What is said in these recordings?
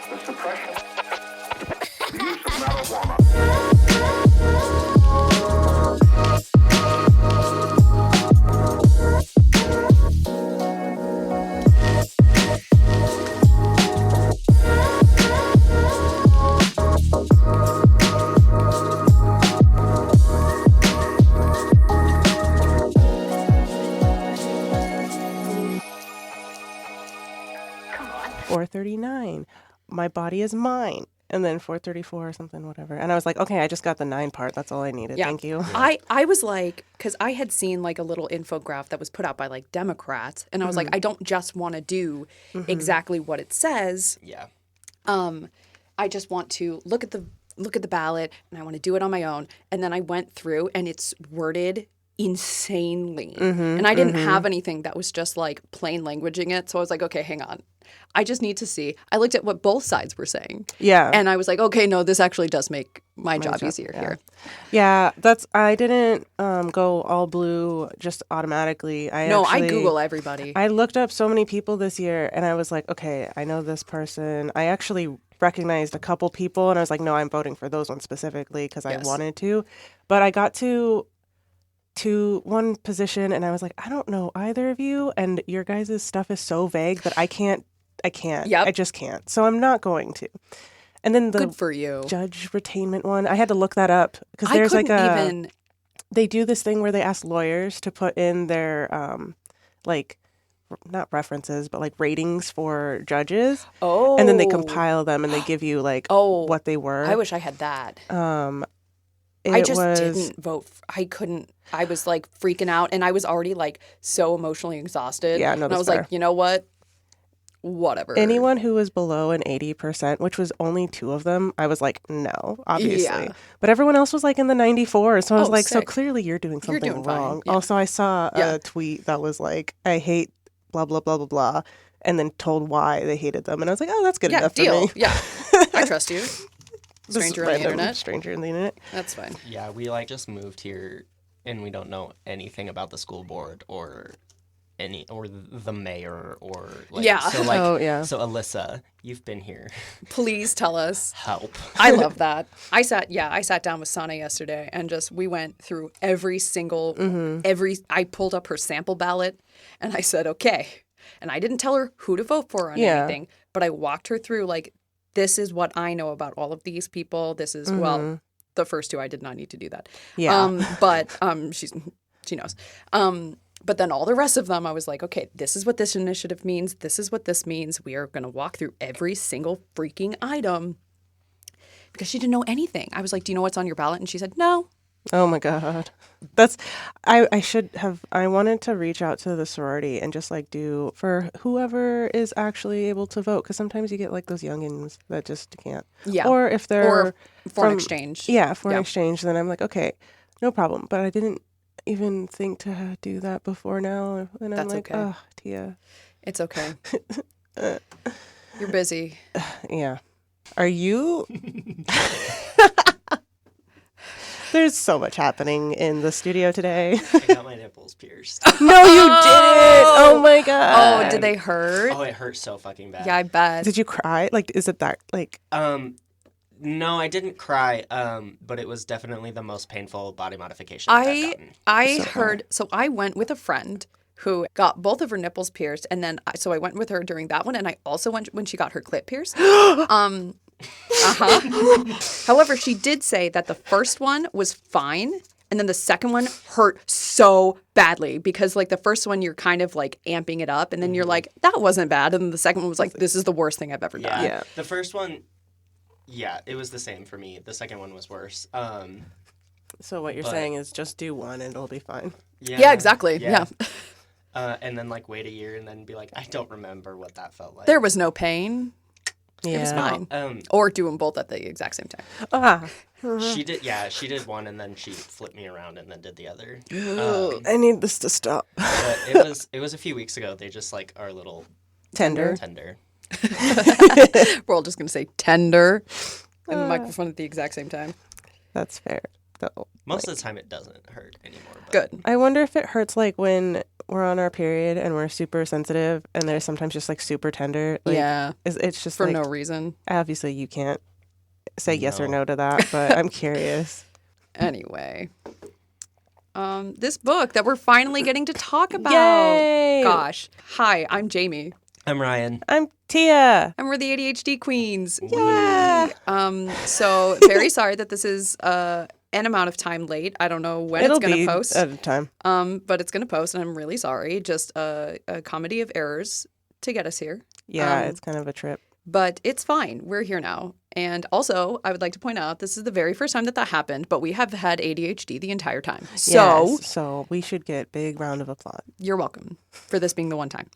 the suppression, the use of marijuana. Come on. 439. My body is mine. And then 434 or something, whatever. And I was like, okay, I just got the 9 part. That's all I needed. Yeah. Thank you. I was like, because I had seen like a little infograph that was put out by like Democrats, and I was like, I don't just want to do exactly what it says. Yeah. I just want to look at the ballot, and I want to do it on my own. And then I went through, and it's worded insanely, and I didn't have anything that was just like plain languaging it. So I was like, okay, hang on. I just need to see. I looked at what both sides were saying. Yeah. And I was like, okay, no, this actually does make my job easier here. Yeah, I didn't go all blue just automatically. I Google everybody. I looked up so many people this year, and I was like, okay, I know this person. I actually recognized a couple people, and I was like, no, I'm voting for those ones specifically because I wanted to. But I got to one position, and I was like, I don't know either of you, and your guys' stuff is so vague that I can't. Yep. I just can't. So I'm not going to. And then the Good for you. judge retainment one, I had to look that up because there's they do this thing where they ask lawyers to put in their not references, but like ratings for judges. Oh. And then they compile them and they give you like what they were. I wish I had that. I just didn't vote. I couldn't. I was like freaking out, and I was already like so emotionally exhausted. Yeah, no, and I was that's fair. like, you know what? Whatever. Anyone who was below an 80%, which was only 2 of them, I was like, no, obviously. Yeah. But everyone else was like in the 94. So I was like, sick. so clearly you're doing something doing fine. wrong. Yeah. Also, I saw a tweet that was like, I hate blah, blah, blah, blah, blah, and then told why they hated them. And I was like, oh, that's good enough for me. Yeah, I trust you. Stranger on the internet. Stranger in the internet. That's fine. Yeah, we like just moved here and we don't know anything about the school board or the mayor or like so like so Alyssa, you've been here. Please tell us. Help. I love that. I sat down with Sana yesterday and we went through every single I pulled up her sample ballot and I said, okay. And I didn't tell her who to vote for on anything, but I walked her through like, this is what I know about all of these people. This is well, the first 2 I did not need to do that. Yeah. But she knows. But then all the rest of them, I was like, okay, this is what this initiative means. This is what this means. We are going to walk through every single freaking item. Because she didn't know anything. I was like, do you know what's on your ballot? And she said, no. Oh my God. I wanted to reach out to the sorority and just like do for whoever is actually able to vote. Because sometimes you get like those youngins that just can't. Yeah. Or if they're foreign exchange. Yeah, foreign exchange. Then I'm like, okay, no problem. But I didn't even think to do that before now. And I'm That's like, okay. oh, Tia. It's okay. You're busy. Yeah. Are you? There's so much happening in the studio today. I got my nipples pierced. No, you didn't. Oh my God. Oh, did they hurt? Oh, it hurt so fucking bad. Yeah, I bet. Did you cry? Like, is it that, like... No, I didn't cry, but it was definitely the most painful body modification I've gotten. So I went with a friend who got both of her nipples pierced, and then so I went with her during that one, and I also went when she got her clit pierced. However, she did say that the first one was fine, and then the second one hurt so badly because like the first one you're kind of like amping it up, and then you're like, that wasn't bad, and then the second one was like, this is the worst thing I've ever done. Yeah. The first one, yeah, it was the same for me. The second one was worse. So what you're saying is just do one and it'll be fine. Yeah, exactly. Yeah. And then like wait a year and then be like, I don't remember what that felt like. There was no pain. Yeah. It was fine. Or do them both at the exact same time. She did one and then she flipped me around and then did the other. I need this to stop. But it was a few weeks ago. They just like are a little Tender. We're all just going to say tender in the microphone at the exact same time. That's fair. Though. Most of the time it doesn't hurt anymore. But Good. I wonder if it hurts like when we're on our period and we're super sensitive and they're sometimes just like super tender. Like, yeah. It's just For like, no reason. obviously you can't say yes or no to that, but I'm curious. Anyway. This book that we're finally getting to talk about. Yay! Gosh. Hi, I'm Jamie. I'm Ryan. I'm Tia. And we're the ADHD queens. Yeah. So very sorry that this is an amount of time late. I don't know when It'll it's going be to post. at a time. But it's going to post, and I'm really sorry. Just a comedy of errors to get us here. Yeah, it's kind of a trip. But it's fine. We're here now. And also, I would like to point out, this is the very first time that happened, but we have had ADHD the entire time. So, Yes, so we should get big round of applause. You're welcome for this being the one time.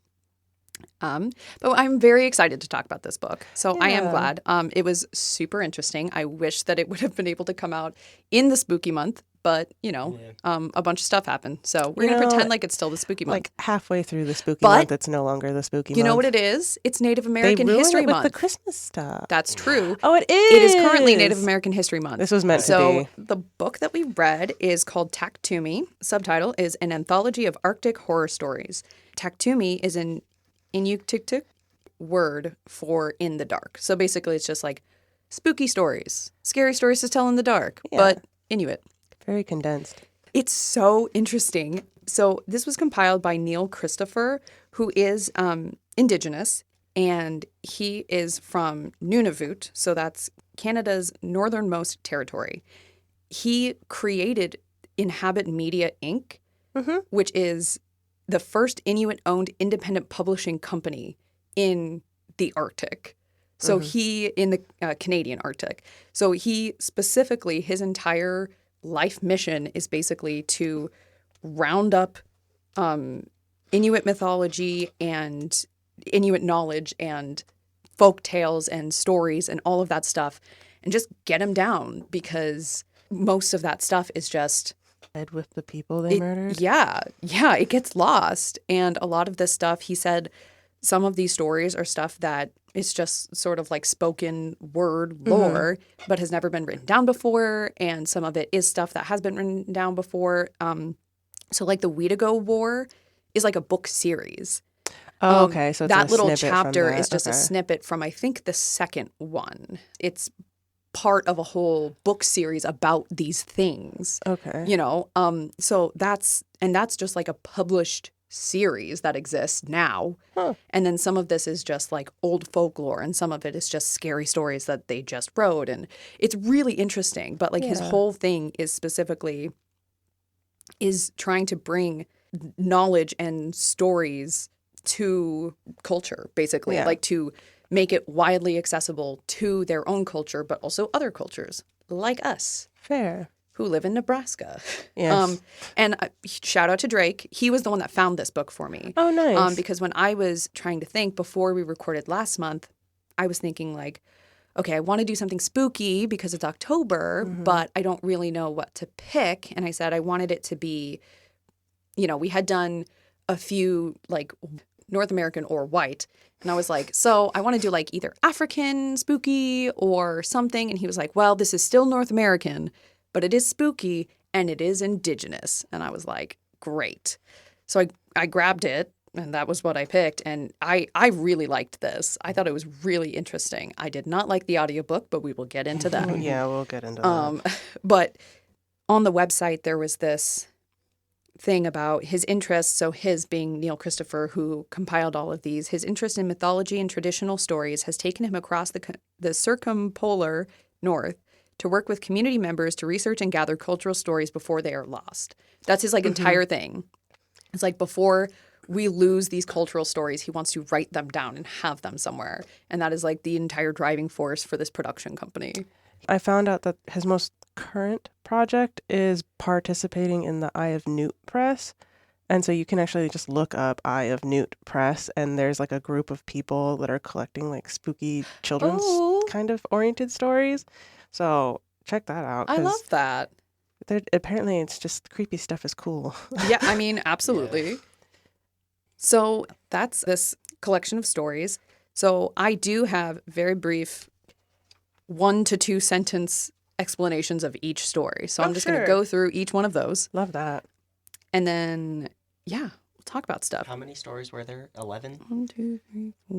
But I'm very excited to talk about this book. So I am glad. It was super interesting. I wish that it would have been able to come out in the spooky month, but a bunch of stuff happened. So we're going to pretend like it's still the spooky month. Like halfway through the spooky month, it's no longer the spooky month. You know what it is? It's Native American History Month. With the Christmas stuff. That's true. Oh, it is. It is currently Native American History Month. This was meant to be. So the book that we read is called Taaqtumi. Subtitle is An Anthology of Arctic Horror Stories. Taaqtumi is an Utiqtuq word for in the dark. So basically it's just like spooky stories, scary stories to tell in the dark, but Inuit. Very condensed. It's so interesting. So this was compiled by Neil Christopher, who is indigenous, and he is from Nunavut. So that's Canada's northernmost territory. He created Inhabit Media Inc., which is the first Inuit-owned independent publishing company in the Arctic. So he, in the Canadian Arctic. So he specifically, his entire life mission is basically to round up Inuit mythology and Inuit knowledge and folk tales and stories and all of that stuff and just get them down, because most of that stuff is just With the people they murdered? Yeah, it gets lost. And a lot of this stuff, he said, some of these stories are stuff that is just sort of like spoken word lore, but has never been written down before. And some of it is stuff that has been written down before. So like the Wheetago War is like a book series. Oh, okay. So it's that a little snippet from chapter that. is just a snippet from, I think, the second one. It's part of a whole book series about these things. Okay. You know, so that's just like a published series that exists now. Huh. And then some of this is just like old folklore, and some of it is just scary stories that they just wrote. And it's really interesting. But like his whole thing is specifically is trying to bring knowledge and stories to culture, basically, like to make it widely accessible to their own culture, but also other cultures like us. Fair. Who live in Nebraska. Yes. And shout out to Drake. He was the one that found this book for me. Oh, nice. Because when I was trying to think before we recorded last month, I was thinking like, okay, I want to do something spooky because it's October, but I don't really know what to pick. And I said I wanted it to be, you know, we had done a few like North American or white. And I was like, so I want to do like either African spooky or something. And he was like, well, this is still North American, but it is spooky and it is indigenous. And I was like, great. So I grabbed it, and that was what I picked. And I really liked this. I thought it was really interesting. I did not like the audiobook, but we will get into that. Yeah, we'll get into that. But on the website, there was this thing about his interest. So his being Neil Christopher, who compiled all of these, his interest in mythology and traditional stories has taken him across the circumpolar north to work with community members to research and gather cultural stories before they are lost. That's his like entire thing. It's like before we lose these cultural stories, he wants to write them down and have them somewhere. And that is like the entire driving force for this production company. I found out that his most current project is participating in the Eye of Newt Press. And so you can actually just look up Eye of Newt Press, and there's like a group of people that are collecting like spooky children's kind of oriented stories. So check that out. I love that. Apparently it's just creepy stuff is cool. Yeah, I mean, absolutely. So that's this collection of stories. So I do have very brief 1 to 2 sentence explanations of each story. So I'm just going to go through each one of those. Love that. And then, we'll talk about stuff. How many stories were there? 11? 1, 2, 3, 4,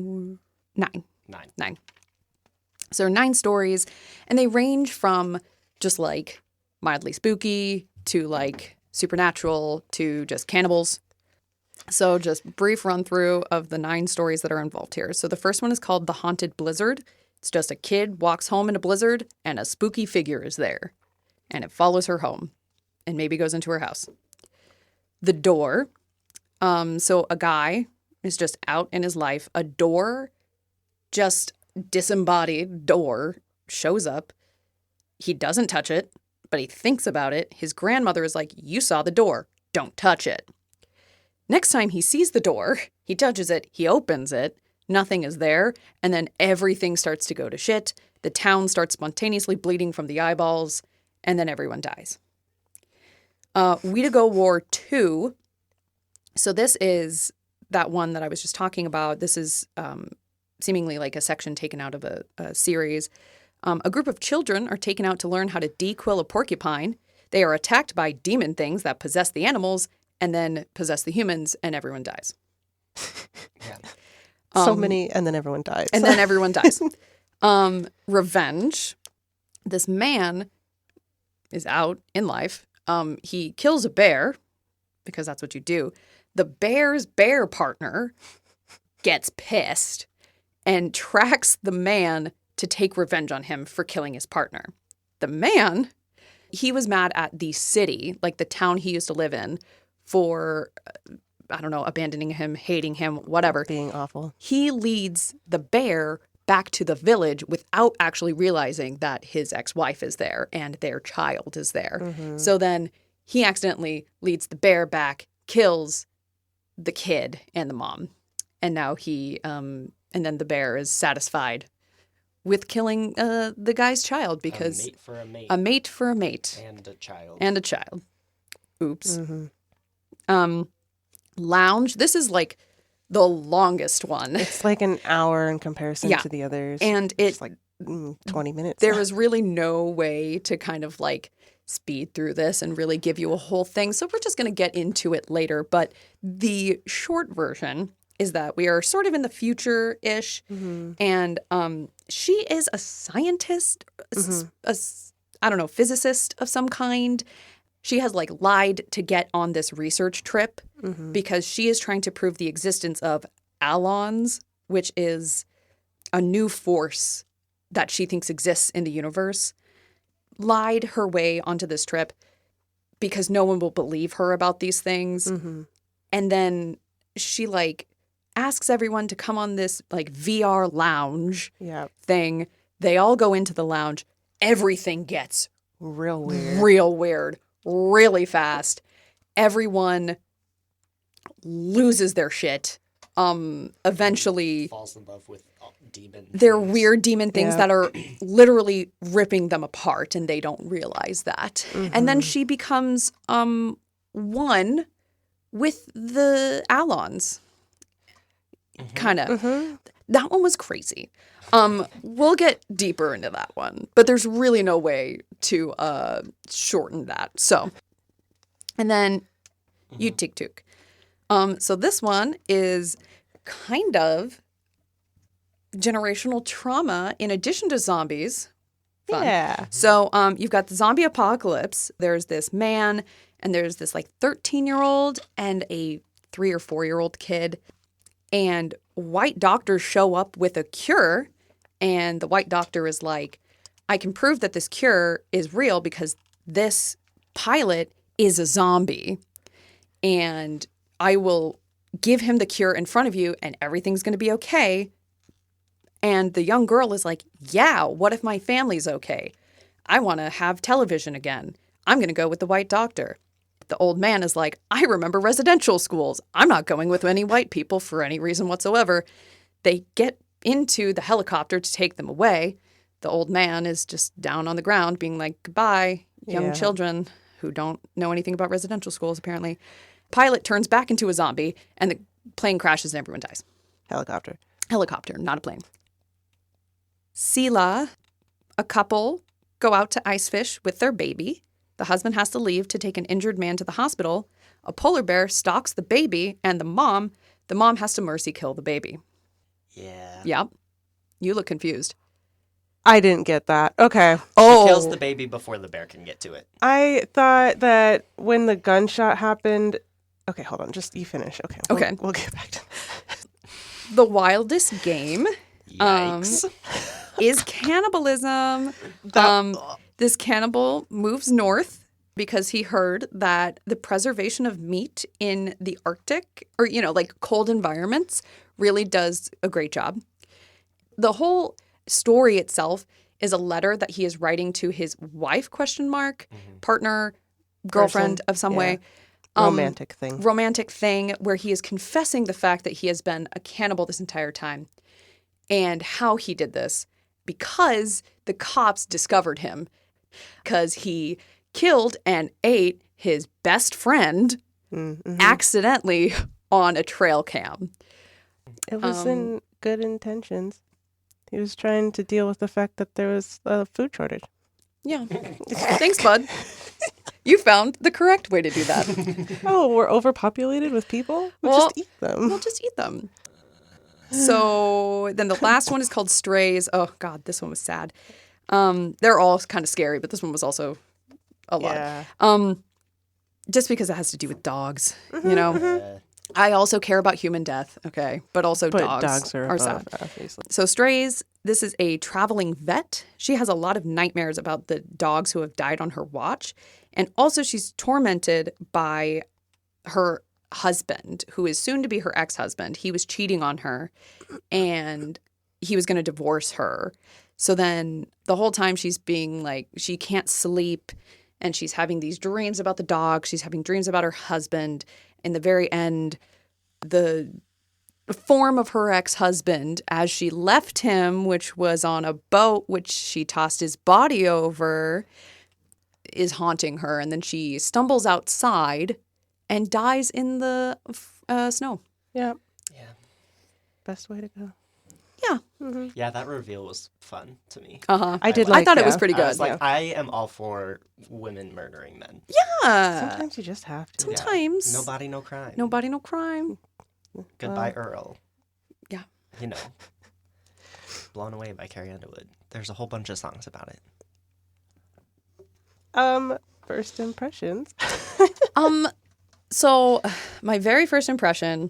9. 9. 9. So 9 stories, and they range from just like mildly spooky to like supernatural to just cannibals. So just brief run through of the 9 stories that are involved here. So the first one is called The Haunted Blizzard. It's just a kid walks home in a blizzard and a spooky figure is there. And it follows her home and maybe goes into her house. The Door. So a guy is just out in his life. A door, just disembodied door, shows up. He doesn't touch it, but he thinks about it. His grandmother is like, you saw the door. Don't touch it. Next time he sees the door, he touches it, he opens it, nothing is there, and then everything starts to go to shit. The town starts spontaneously bleeding from the eyeballs, and then everyone dies. Wheetago War 2. So this is that one that I was just talking about. This is seemingly like a section taken out of a series. A group of children are taken out to learn how to dequill a porcupine. They are attacked by demon things that possess the animals and then possess the humans, and everyone dies. Yeah. So many, and then everyone dies. And then everyone dies. Revenge. This man is out in life. He kills a bear, because that's what you do. The bear's bear partner gets pissed and tracks the man to take revenge on him for killing his partner. The man, he was mad at the city, like the town he used to live in, for, I don't know, abandoning him, hating him, whatever. Being awful. He leads the bear back to the village without actually realizing that his ex-wife is there and their child is there. Mm-hmm. So then he accidentally leads the bear back, kills the kid and the mom. And now and then the bear is satisfied with killing the guy's child because... A mate for a mate. A mate for a mate. And a child. And a child. Oops. Mm-hmm. Lounge. This is like the longest one. It's like an hour in comparison to the others. And it's like 20 minutes. There is really no way to kind of like speed through this and really give you a whole thing. So we're just going to get into it later. But the short version is that we are sort of in the future-ish. Mm-hmm. And she is a scientist, I don't know, physicist of some kind. She has like lied to get on this research trip because she is trying to prove the existence of alons, which is a new force that she thinks exists in the universe. Lied her way onto this trip because no one will believe her about these things. Mm-hmm. And then she like asks everyone to come on this like VR lounge thing. They all go into the lounge. Everything gets real weird. Real weird. Really fast. Everyone loses their shit. Eventually falls in love with demon they're things. Weird demon things that are literally ripping them apart and they don't realize that. Mm-hmm. And then she becomes one with the alons. Mm-hmm. Kind of. Mm-hmm. That one was crazy. We'll get deeper into that one, but there's really no way to shorten that. So, and then Utiqtuq. So this one is kind of generational trauma in addition to zombies. Fun. Yeah. So you've got the zombie apocalypse. There's this man and there's this like 13-year-old and a 3 or 4-year-old kid. And white doctors show up with a cure. And the white doctor is like, I can prove that this cure is real because this pilot is a zombie. And I will give him the cure in front of you and everything's going to be okay. And the young girl is like, yeah, what if my family's okay? I want to have television again. I'm going to go with the white doctor. The old man is like, I remember residential schools. I'm not going with any white people for any reason whatsoever. They get into the helicopter to take them away. The old man is just down on the ground being like, goodbye, young children who don't know anything about residential schools, apparently. Pilot turns back into a zombie and the plane crashes and everyone dies. Helicopter, not a plane. Sila, a couple go out to ice fish with their baby. The husband has to leave to take an injured man to the hospital. a polar bear stalks the baby and the mom has to mercy kill the baby. Yeah. Yep. You look confused. I didn't get that. Okay. She kills the baby before the bear can get to it. I thought that when the gunshot happened... Okay, hold on. Just you finish. Okay. Okay. We'll get back to The wildest game Yikes. is cannibalism. This cannibal moves north because he heard that the preservation of meat in the Arctic or, like cold environments really does a great job. The whole story itself is a letter that he is writing to his wife, partner, girlfriend of some way. romantic thing where he is confessing the fact that he has been a cannibal this entire time and how he did this because the cops discovered him because he killed and ate his best friend accidentally on a trail cam. It was in good intentions. He was trying to deal with the fact that there was a food shortage. Yeah. Thanks, bud. You found the correct way to do that. Oh, we're overpopulated with people? We'll just eat them. We'll just eat them. So then the last one is called Strays. Oh, God, this one was sad. They're all kind of scary, but this one was also a lot. Yeah. Just because it has to do with dogs, I also care about human death, okay? But also dogs are sad. Obviously. So Strays, this is a traveling vet. She has a lot of nightmares about the dogs who have died on her watch. And also she's tormented by her husband, who is soon to be her ex-husband. He was cheating on her and he was going to divorce her. So then the whole time she's being like, she can't sleep and she's having these dreams about the dog. She's having dreams about her husband. In the very end, the form of her ex-husband as she left him, which was on a boat, which she tossed his body over, is haunting her. And then she stumbles outside and dies in the snow. Yeah. Yeah. Best way to go. Yeah. Mm-hmm. Yeah, that reveal was fun to me. Uh-huh. I thought it was pretty good. I was like, I am all for women murdering men. Yeah. Sometimes you just have to. Sometimes. Yeah. No body, no crime. No body, no crime. Goodbye, Earl. Yeah. Blown Away by Carrie Underwood. There's a whole bunch of songs about it. First impressions. So my very first impression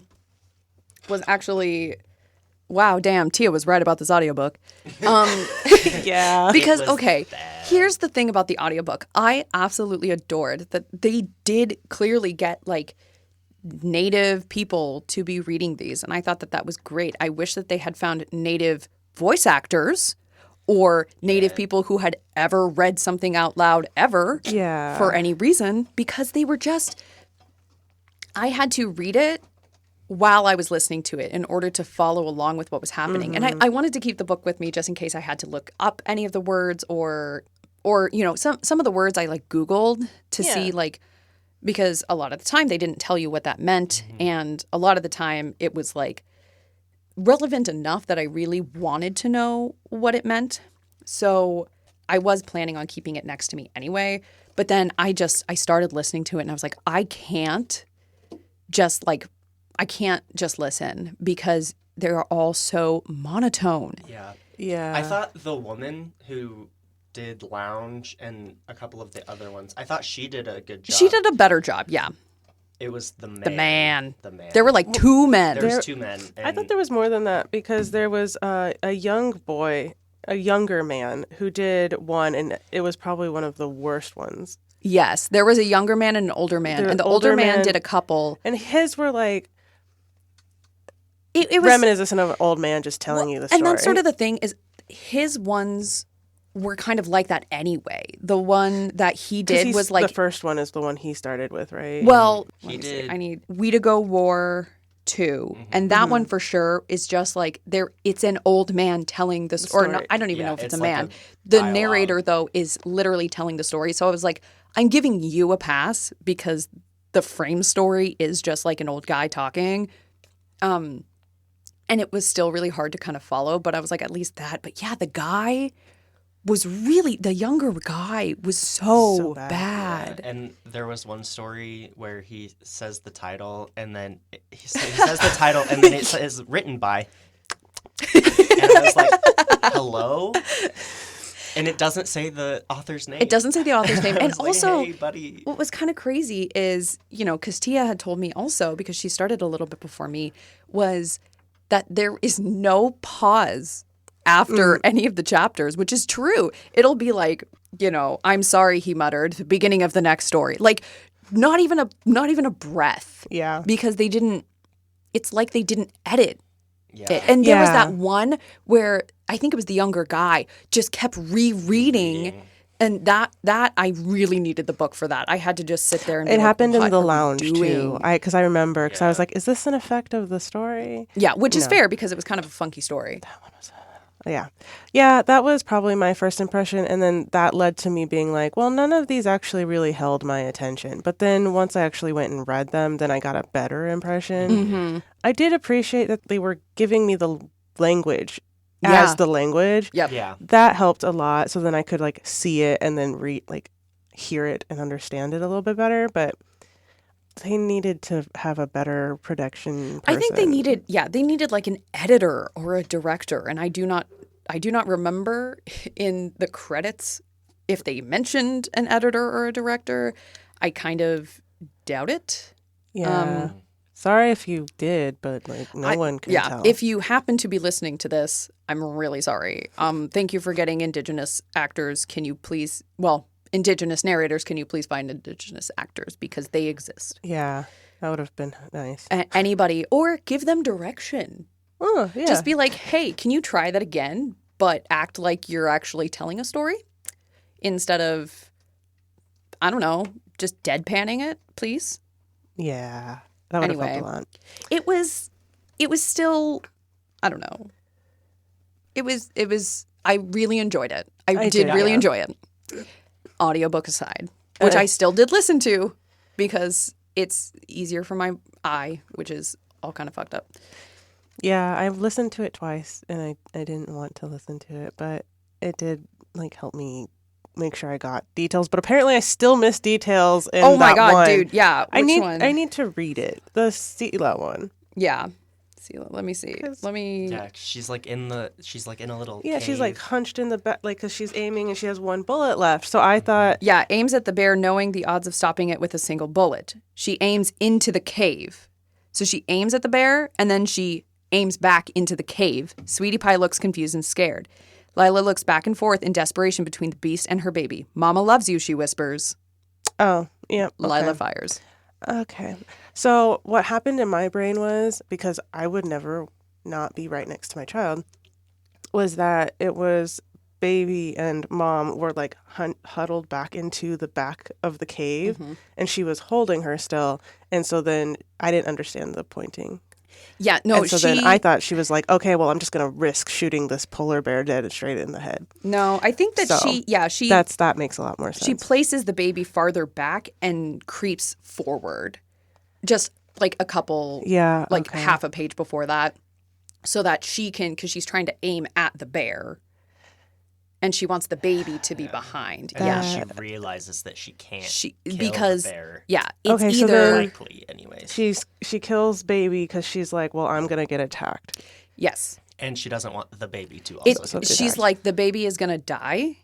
was actually, wow, damn, Tia was right about this audiobook. Yeah. Because, okay, here's the thing about the audiobook. I absolutely adored that they did clearly get, like, native people to be reading these. And I thought that was great. I wish that they had found native voice actors or native people who had ever read something out loud ever for any reason, because they were just, I had to read it while I was listening to it in order to follow along with what was happening. And I wanted to keep the book with me just in case I had to look up any of the words or some of the words I like Googled to see, like, because a lot of the time they didn't tell you what that meant. And a lot of the time it was like relevant enough that I really wanted to know what it meant. So I was planning on keeping it next to me anyway. But then I started listening to it and I was like, I can't just listen because they're all so monotone. Yeah. Yeah. I thought the woman who did Lounge and a couple of the other ones, I thought she did a good job. She did a better job, yeah. It was the man. The man. There were like two men. There was two men. I thought there was more than that because there was a young boy, a younger man who did one, and it was probably one of the worst ones. Yes, there was a younger man and an older man, and the older man did a couple. And his were like, it was reminiscent of an old man just telling you the story. And that's sort of the thing is his ones were kind of like that anyway. The one that he did was like... The first one is the one he started with, right? Well, he did. I need Wheetago War 2. And that one for sure is just like, it's an old man telling the story. Or not, I don't even know if it's a man. The narrator, though, is literally telling the story. So I was like, I'm giving you a pass because the frame story is just like an old guy talking. And it was still really hard to kind of follow, but I was like, at least that. But yeah, the guy was really, the younger guy was so bad. Yeah. And there was one story where he says the title, and then he says the title, and then it says written by. And I was like, hello? And it doesn't say the author's name. It doesn't say the author's name. And like, also, hey, buddy. What was kind of crazy is, because Tia had told me also, because she started a little bit before me, was that there is no pause after any of the chapters, which is true. It'll be like, I'm sorry, he muttered, the beginning of the next story. Like, not even a breath. Yeah. Because it's like they didn't edit it. And there was that one where I think it was the younger guy just kept rereading. And that I really needed the book for that. I had to just sit there and it happened in the lounge too. Because I remember, because I was like, is this an effect of the story? Yeah, which is fair because it was kind of a funky story. That one was, yeah, that was probably my first impression. And then that led to me being like, well, none of these actually really held my attention. But then once I actually went and read them, then I got a better impression. Mm-hmm. I did appreciate that they were giving me the language as the language. Yep. Yeah. That helped a lot. So then I could see it and then hear it and understand it a little bit better. But they needed to have a better production person. I think they needed like an editor or a director. And I do not remember in the credits if they mentioned an editor or a director. I kind of doubt it. Yeah. Sorry if you did, but no one can tell. If you happen to be listening to this, I'm really sorry. Thank you for getting Indigenous actors. Can you please, Indigenous narrators, can you please find Indigenous actors because they exist? Yeah, that would have been nice. Anybody, or give them direction. Oh, yeah. Just be like, hey, can you try that again, but act like you're actually telling a story instead of, I don't know, just deadpanning it, please? Yeah. That would have helped a lot. It was still, I don't know. It was, I really enjoyed it. I did really enjoy it. Audiobook aside, which I still did listen to because it's easier for my eye, which is all kind of fucked up. Yeah, I've listened to it twice and I didn't want to listen to it, but it did help me make sure I got details, but apparently I still miss details in Oh my that god, one. dude. Yeah. I need to read it. The Sila one. Yeah. Sila, let me see. Yeah, she's in a little Yeah, cave. she's hunched in the back because she's aiming and she has one bullet left. So I thought Yeah, aims at the bear knowing the odds of stopping it with a single bullet. She aims into the cave. So she aims at the bear and then she aims back into the cave. Sweetie Pie looks confused and scared. Lila looks back and forth in desperation between the beast and her baby. Mama loves you, she whispers. Oh, yeah. Okay. Lila fires. Okay. So what happened in my brain was, because I would never not be right next to my child, was that it was baby and mom were huddled back into the back of the cave and she was holding her still. And so then I didn't understand the pointing. Yeah, no, and so then I thought she was like, okay, well, I'm just going to risk shooting this polar bear dead straight in the head. No, I think that that makes a lot more sense. She places the baby farther back and creeps forward. Just a couple, half a page before that. So that she can, because she's trying to aim at the bear. And she wants the baby to be behind. And she realizes that she can't kill the bear. Yeah, it's so likely anyways. She kills baby because she's like, well, I'm going to get attacked. Yes. And she doesn't want the baby to also get She's like, the baby is going to die.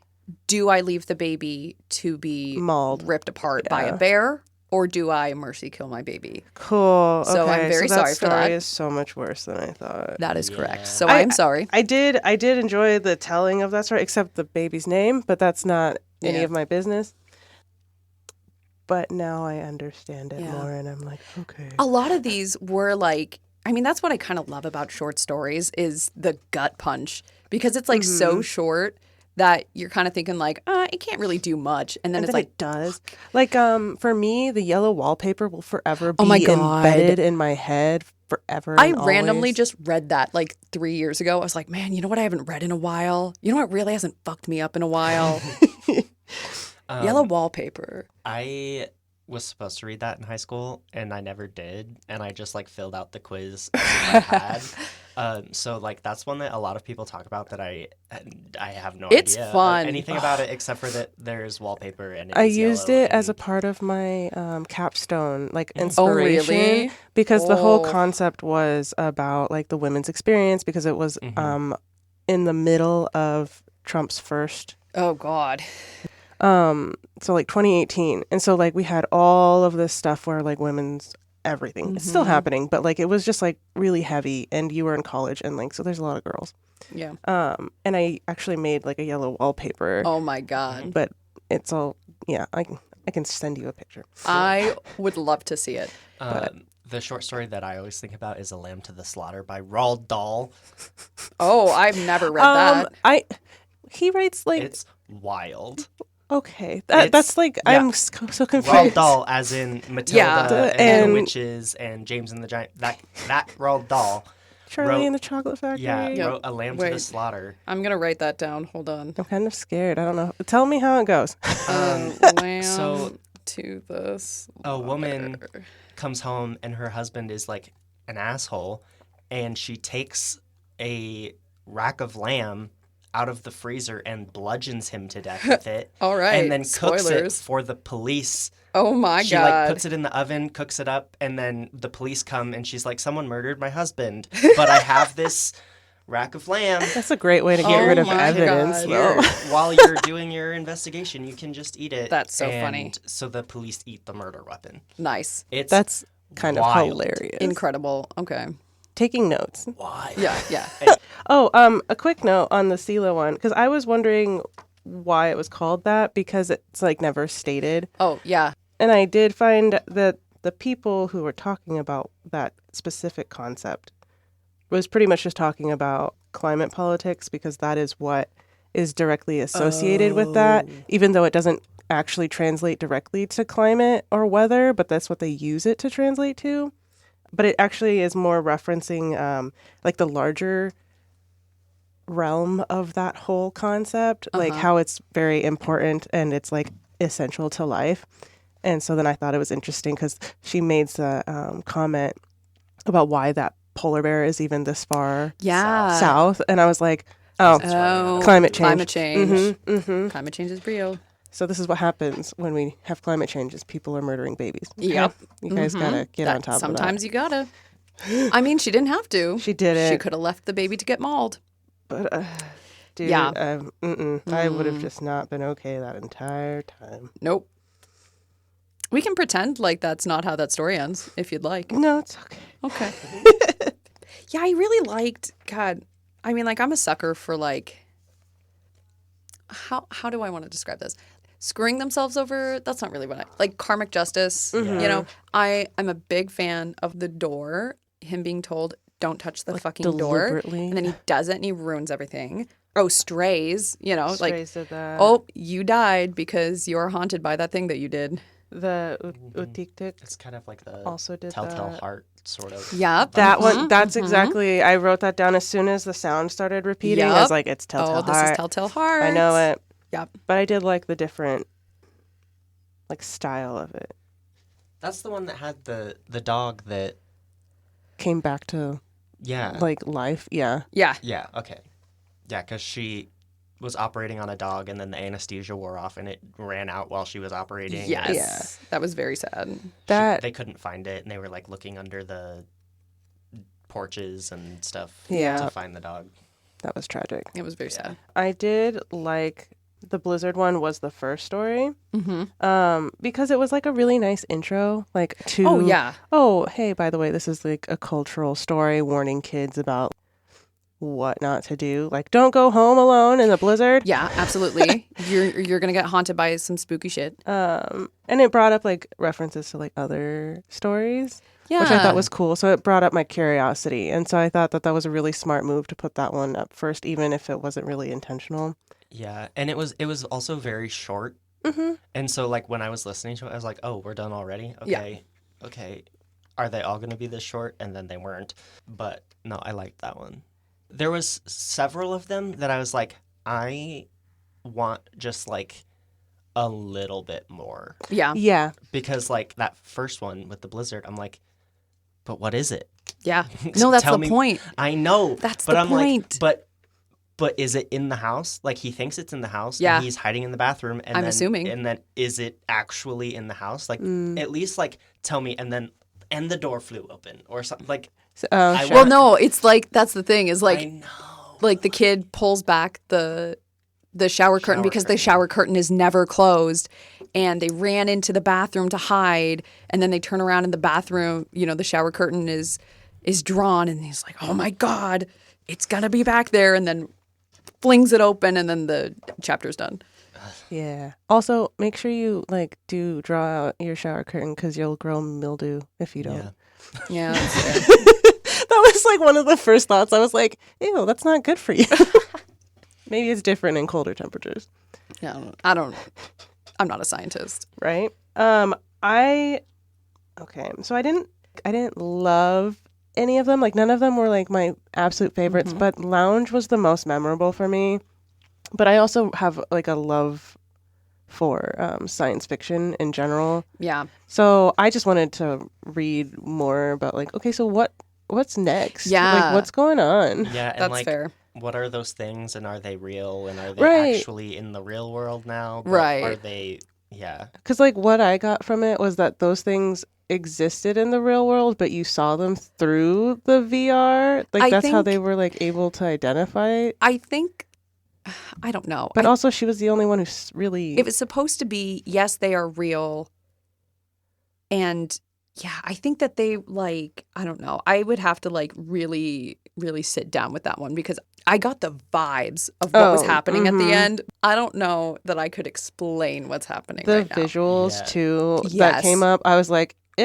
Do I leave the baby to be mauled, ripped apart by a bear? Or do I mercy kill my baby? Cool. So okay. I'm very sorry for that. That story is so much worse than I thought. That is correct. So I'm sorry. I did enjoy the telling of that story, except the baby's name, but that's not any of my business. But now I understand it more, and I'm like, okay. A lot of these were that's what I kind of love about short stories is the gut punch, because it's so short that you're kind of thinking it can't really do much. And then it does. For me, the yellow wallpaper will forever be embedded in my head forever. I randomly just read that 3 years ago. I was like, man, you know what I haven't read in a while? You know what really hasn't fucked me up in a while? Yellow wallpaper. I was supposed to read that in high school, and I never did, and I just like filled out the quiz as if I had. So like that's one that a lot of people talk about that I have no It's idea fun. anything about it except for that there's wallpaper and I it's used yellow it as a and- part of my capstone, like Oh, inspiration, really? because the whole Oh. concept was about like the women's experience, because it was in the middle of Trump's first, Oh God. so like 2018, and so like we had all of this stuff where like women's everything. It's still happening, but like it was just like really heavy, and you were in college, and like so there's a lot of girls. Yeah. And I actually made like a yellow wallpaper, Oh my God. but it's all I can send you a picture. I would love to see it. The short story that I always think about is A Lamb to the Slaughter by Roald Dahl. Oh, I've never read that. He writes like It's wild. okay. It's- That's like yeah. I'm so Roald confused. Dahl, as in Matilda Yeah. and And- the Witches and James and the Giant. That Roald Dahl, Charlie wrote- and the Chocolate Factory. yeah, wrote A Lamb to the Wait. Slaughter. I'm gonna write that down. Hold on. I'm kind of scared. I don't know. Tell me how it goes. Lamb so- to the A woman slaughter. comes home and her husband is like an asshole, and she takes a rack of lamb out of the freezer and bludgeons him to death with it. All right. And then cooks it Spoilers. for the police. Oh my She God. like puts it in the oven, cooks it up, and then the police come and she's like, "Someone murdered my husband, but I have this rack of lamb." That's a great way to get Oh rid of my evidence. God. though. Here, while you're doing your investigation, you can just eat it. That's so And funny. So the police eat the murder weapon. Nice. It's That's kind of wild. hilarious. Incredible. Okay. Taking notes. wild. Yeah. Yeah. Oh, a quick note on the Sila one, because I was wondering why it was called that, because it's like never stated. Oh yeah. And I did find that the people who were talking about that specific concept was pretty much just talking about climate politics, because that is what is directly associated with that, even though it doesn't actually translate directly to climate or weather, but that's what they use it to translate to. But it actually is more referencing like the larger realm of that whole concept, like how it's very important and it's like essential to life. And so then I thought it was interesting because she made the comment about why that polar bear is even this far Yeah. south. And I was like, oh, Oh, climate change. Climate change. Mm-hmm. Climate change is real. So this is what happens when we have climate changes. People are murdering babies. Okay? Yep. You guys gotta get on top of that. Sometimes you gotta. I mean, she didn't have to. She did She it. could have left the baby to get mauled. But, dude, Yeah. I would have just not been okay that entire time. Nope. We can pretend like that's not how that story ends, if you'd like. No, it's okay. Okay. Yeah, I really liked. God, I mean, like I'm a sucker for like. How do I want to describe this? Screwing themselves over. That's not really what I like. Karmic justice. You know, I'm a big fan of the door. Him being told, "Don't touch the fucking door," deliberately. and then he does it and he ruins everything. Oh, strays. You know, like Strays did that. oh, you died because you're haunted by that thing that you did. The Utiqtuq It's kind of like the also did Telltale that. Heart sort of. Yep. That one, that's exactly. I wrote that down as soon as the sound started repeating. I was Yup. like, "It's Telltale Oh, this Heart." is Telltale Heart. I know it, Yep. but I did like the different, like style of it. That's the one that had the dog that. Came back to Yeah. like life. Yeah. Yeah. Yeah. Okay. Yeah, because she was operating on a dog, and then the anesthesia wore off, and it ran out while she was operating. and Yes. That was very sad. That they couldn't find it, and they were like looking under the porches and stuff Yeah. to find the dog. that was tragic. It was very sad. I did like the Blizzard one was the first story. Mm-hmm. Because it was like a really nice intro, like to Oh, yeah. oh, hey, by the way, this is like a cultural story warning kids about what not to do. Like, don't go home alone in the blizzard. Yeah, absolutely. You're gonna get haunted by some spooky shit. And it brought up like references to like other stories, Yeah. which I thought was cool. So it brought up my curiosity. And so I thought that was a really smart move to put that one up first, even if it wasn't really intentional. Yeah, and it was also very short. Mm-hmm. And so like when I was listening to it, I was like, "Oh, we're done already? Okay, okay. Are they all going to be this short?" And then they weren't. But no, I liked that one. There was several of them that I was like, I want just like a little bit more. Yeah. Yeah. Because, like, that first one with the blizzard, I'm like, but what is it? Yeah. No, that's Tell the me- point. I know. That's but the I'm point. like, but is it in the house? Like, he thinks it's in the house. Yeah. And he's hiding in the bathroom. And I'm then, assuming. And then is it actually in the house? Like, at least, like, tell me. And the door flew open or something. Like, I Sure. Well, no, it's like that's the thing is I like know. like the kid pulls back the shower curtain because the shower curtain is never closed, and they ran into the bathroom to hide, and then they turn around in the bathroom, you know, the shower curtain is drawn, and he's like, oh my God, it's gonna be back there, and then flings it open, and then the chapter's done. Yeah. Also, make sure you like do draw out your shower curtain because you'll grow mildew if you don't. Yeah. Yeah, that's fair. That was like one of the first thoughts. I was like, ew, that's not good for you. Maybe it's different in colder temperatures, Yeah, I'm not a scientist. right? Okay, so I didn't love any of them. Like none of them were like my absolute favorites, but Lounge was the most memorable for me. But I also have like a love for science fiction in general. Yeah. So I just wanted to read more about like, okay, so what's next? Yeah. Like what's going on? Yeah. And That's like, fair. what are those things? And are they real? And are they Right. actually in the real world now? But Right. Are they, yeah. Because like what I got from it was that those things existed in the real world, but you saw them through the VR. Like I that's how think- they were like able to identify. I think, I don't know. But also she was the only one who's really It was supposed to be, yes, they are real. And yeah, I think that they like, I don't know. I would have to like really, really sit down with that one because I got the vibes of what was Oh, happening at the mhm. end. I don't know that I could explain what's happening the right now. visuals Yeah. too that Yes. came up. I was like, ew,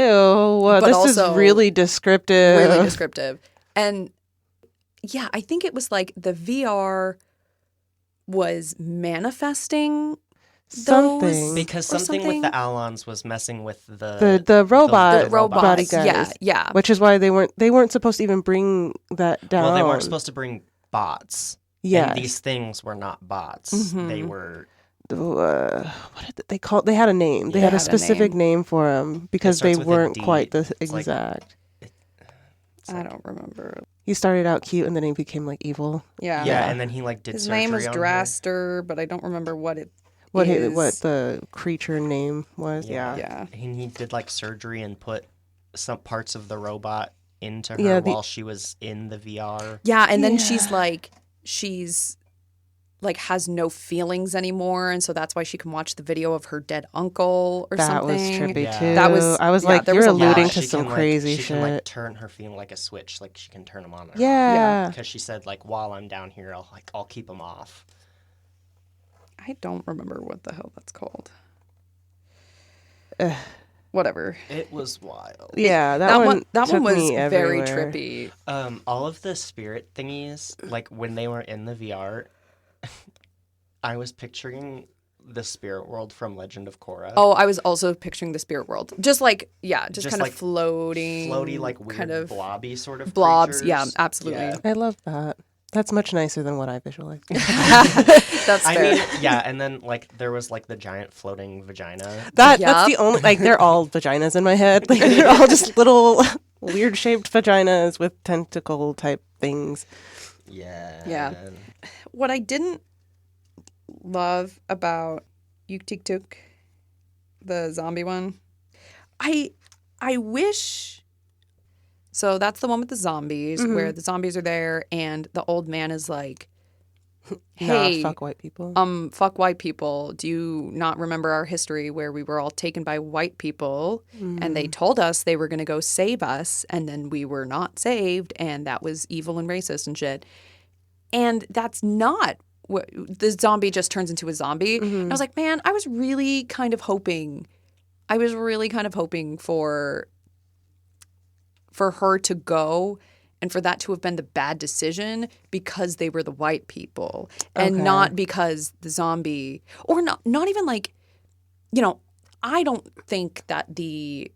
But this also is really descriptive. Really descriptive. And yeah, I think it was like the VR was manifesting Something. those Because or something with the Alons was messing with the robot the robots. body guys. Yeah, yeah. Which is why they weren't supposed to even bring that down. Well, they weren't supposed to bring bots. Yeah. And these things were not bots. Mhm. They were. What did they call? They had a name. They Yeah. had a Had a specific name for them because they starts with a weren't D. quite the It's like- exact. I don't remember. He started out cute and then he became like evil. Yeah. Yeah, and then he like did His surgery name was on her. Draster, but I don't remember what it What is. what the creature name was? Yeah. Yeah. He did like surgery and put some parts of the robot into her Yeah, while she was in the VR. Yeah, and then Yeah. she's like has no feelings anymore, and so that's why she can watch the video of her dead uncle or That something. was trippy Yeah. too. That was- I was yeah, like, there you're was a lot. alluding to she some can, crazy like, she shit. can like turn her feeling like a switch, like she can turn them on. Or yeah. Because she said like while I'm down here, I'll keep them off. I don't remember what the hell that's called. Ugh. Whatever. It was wild. Yeah, That one took was me very everywhere. trippy. All of the spirit thingies, like when they were in the VR, I was picturing the spirit world from Legend of Korra. Oh, I was also picturing the spirit world. Just like, yeah, just kind like of floating. floaty, like weird, kind of blobby sort of blobs. creatures. Yeah, absolutely. Yeah. I love that. That's much nicer than what I visualized. That's I fair. mean, yeah, and then like there was like the giant floating vagina. That's Yup. the only like they're all vaginas in my head. Like they're all just little weird shaped vaginas with tentacle type things. Yeah. Yeah. What I didn't love about Utiqtuq, the zombie one, I wish. So that's the one with the zombies, where the zombies are there, and the old man is like, "Hey, Nah, fuck white people. fuck white people. Do you not remember our history where we were all taken by white people and they told us they were going to go save us, and then we were not saved, and that was evil and racist and shit." And that's not what the zombie just turns into a zombie. And I was like, man, I was really kind of hoping for her to go and for that to have been the bad decision because they were the white people and Okay. not because the zombie, or not even like, you know, I don't think that the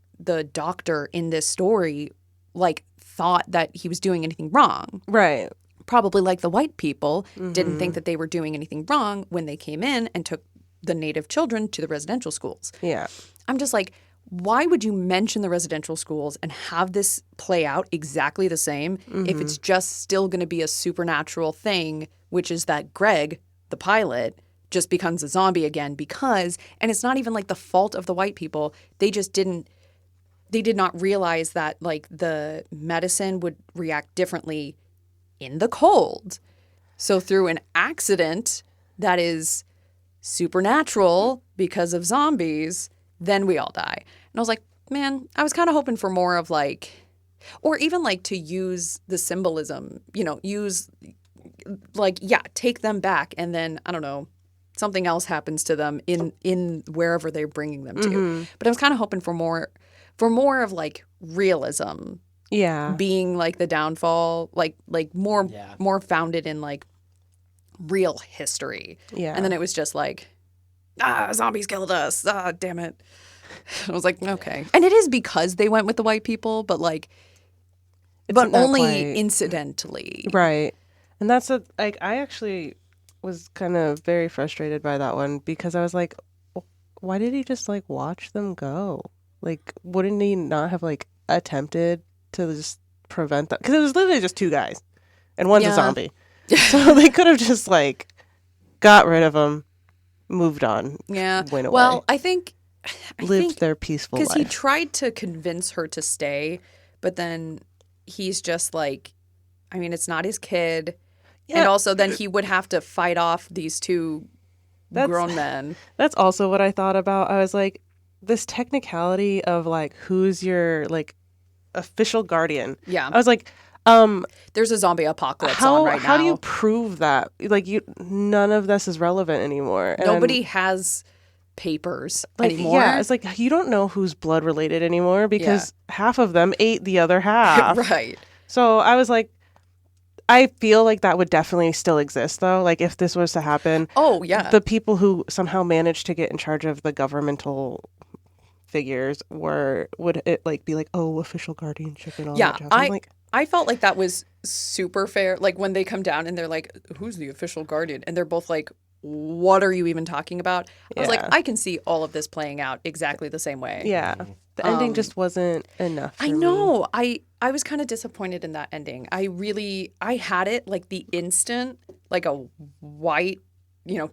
doctor in this story like thought that he was doing anything wrong. Right. Probably like the white people didn't think that they were doing anything wrong when they came in and took the native children to the residential schools. Yeah. I'm just like, why would you mention the residential schools and have this play out exactly the same if it's just still going to be a supernatural thing, which is that Greg, the pilot, just becomes a zombie again because, and it's not even like the fault of the white people, they did not realize that like the medicine would react differently in the cold. So through an accident that is supernatural because of zombies, then we all die. And I was like, man, I was kind of hoping for more of like, or even like to use the symbolism, use like, yeah, take them back. And then, I don't know, something else happens to them in wherever they're bringing them to. But I was kind of hoping for more of like realism. Yeah. Being like the downfall, like more founded in like real history. Yeah. And then it was just like, zombies killed us. Damn it. I was like, okay. And it is because they went with the white people, but like, but not only quite- incidentally. Right. And that's I actually was kind of very frustrated by that one because I was like, why did he just like watch them go? Like, wouldn't he not have like attempted to just prevent that? Because it was literally just two guys and one's a zombie. So they could have just like got rid of him, moved on, Yeah. went away. Well, I think lived their peaceful life. because he tried to convince her to stay, but then he's just like, I mean, it's not his kid. Yeah. And also then he would have to fight off these two grown men. That's also what I thought about. I was like, this technicality of like, who's your like official guardian? Yeah. I was like, There's a zombie apocalypse on right now. how do you prove that? Like, none of this is relevant anymore. And Nobody has papers like, anymore. Yeah, it's like you don't know who's blood related anymore because half of them ate the other half. Right. So I was like, I feel like that would definitely still exist though. Like if this was to happen, Oh, yeah. the people who somehow managed to get in charge of the governmental figures would it like be like, oh, official guardianship and all Yeah, that jazz. I'm like, I felt like that was super fair. Like when they come down and they're like, who's the official guardian? And they're both like, what are you even talking about? I was like, Yeah. I can see all of this playing out exactly the same way. yeah, the ending just wasn't enough. I for me. know. I was kind of disappointed in that ending. I had it like the instant like a white,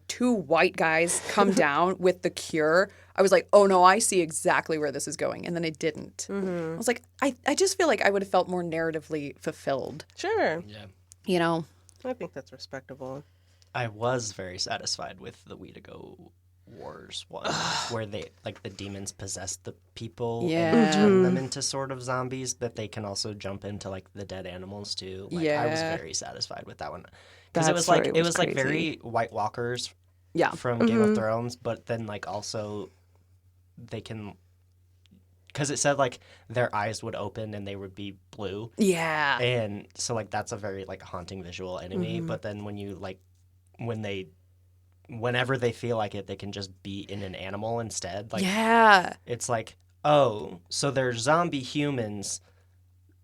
two white guys come down with the cure. I was like, oh no, I see exactly where this is going. And then it didn't. I was like, I just feel like I would have felt more narratively fulfilled, Sure, Yeah. I think that's respectable. I was very satisfied with the Wheetago Wars one, where they like the demons possess the people Yeah. and turn them into sort of zombies, but they can also jump into like the dead animals too. Like, I was Yeah. very satisfied with that one because That it was like story it was was like crazy. very White Walkers Yeah. from Game of Thrones, but then like also they can. Because it said like their eyes would open and they would be blue, Yeah. and so like that's a very like haunting visual enemy. But then when you like whenever they feel like it, they can just be in an animal instead. Like Yeah. it's like, oh, so they're zombie humans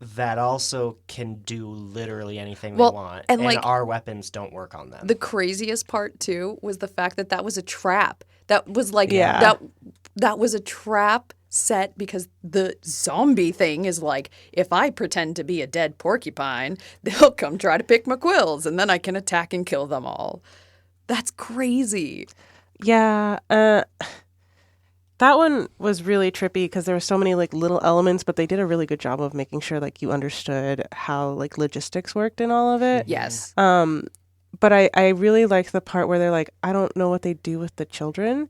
that also can do literally anything Well, they want, and, like, our weapons don't work on them. The craziest part too was the fact that that was a trap. That was like Yeah. that was a trap set because the zombie thing is like, if I pretend to be a dead porcupine, they'll come try to pick my quills and then I can attack and kill them all. That's crazy. Yeah, that one was really trippy because there were so many like little elements, but they did a really good job of making sure like you understood how like logistics worked in all of it. Yes. But I really liked the part where they're like, I don't know what they do with the children.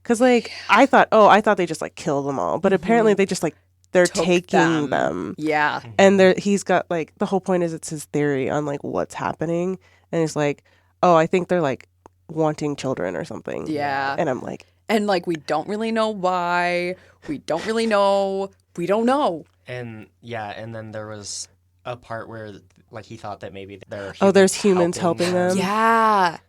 Because, like, I thought they just, like, kill them all. But apparently they just, like, they're Took taking them. Yeah. And he's got, like, the whole point is it's his theory on, like, what's happening. And he's like, oh, I think they're, like, wanting children or something. Yeah. And I'm like. And, like, we don't really know why. We don't really know. We don't know. And yeah, and then there was a part where like he thought that maybe There's humans helping them. Yeah.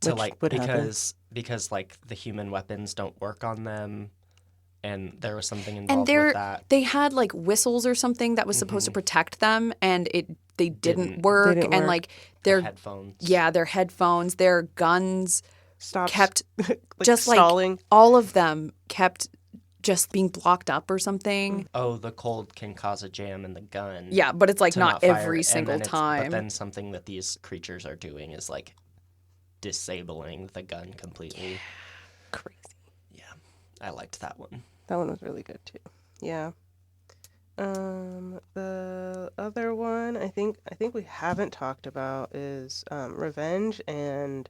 to Which like would happen. because like the human weapons don't work on them, and there was something And involved with that. they had like whistles or something that was supposed to protect them, and they didn't work. Didn't And work. like their Headphones. their headphones, their guns stopped kept like just stalling. like all of them kept just being blocked up or something. Oh, the cold can cause a jam in the gun. Yeah, but it's like to not fire, every and single then But time. then something that these creatures are doing is like disabling the gun completely. Crazy. Yeah, I liked that one. That one was really good too. Yeah. The other one I think we haven't talked about is Revenge and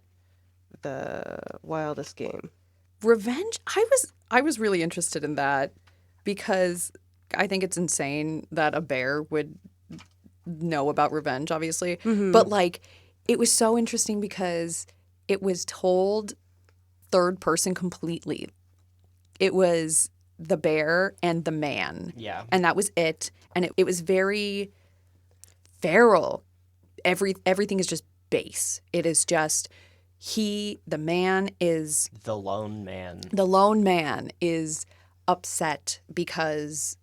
the Wildest Game. Revenge, I was really interested in that because I think it's insane that a bear would know about revenge, obviously. But like it was so interesting because it was told third person completely. It was the bear and the man. Yeah. And that was it. And it was very feral. Everything is just base. It is just the man is The lone man. the lone man is upset because,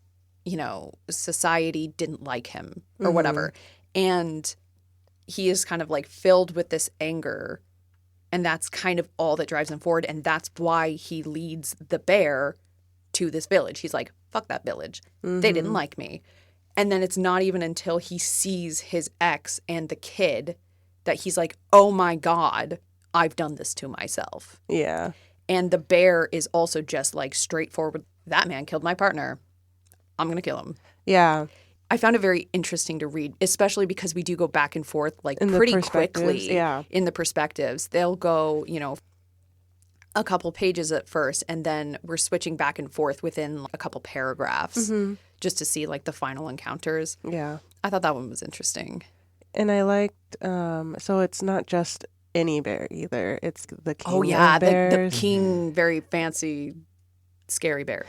you know, society didn't like him or whatever. And he is kind of like filled with this anger. And that's kind of all that drives him forward. And that's why he leads the bear to this village. He's like, fuck that village. They didn't like me. And then it's not even until he sees his ex and the kid that he's like, oh my God, I've done this to myself. Yeah. And the bear is also just like straightforward. That man killed my partner. I'm going to kill him. Yeah. I found it very interesting to read, especially because we do go back and forth like In the pretty perspectives, quickly yeah. in the perspectives. They'll go, you know, a couple pages at first, and then we're switching back and forth within a couple paragraphs just to see like the final encounters. Yeah. I thought that one was interesting. And I liked so it's not just any bear either. It's the king Oh yeah, of the bears. king, very fancy, scary bear.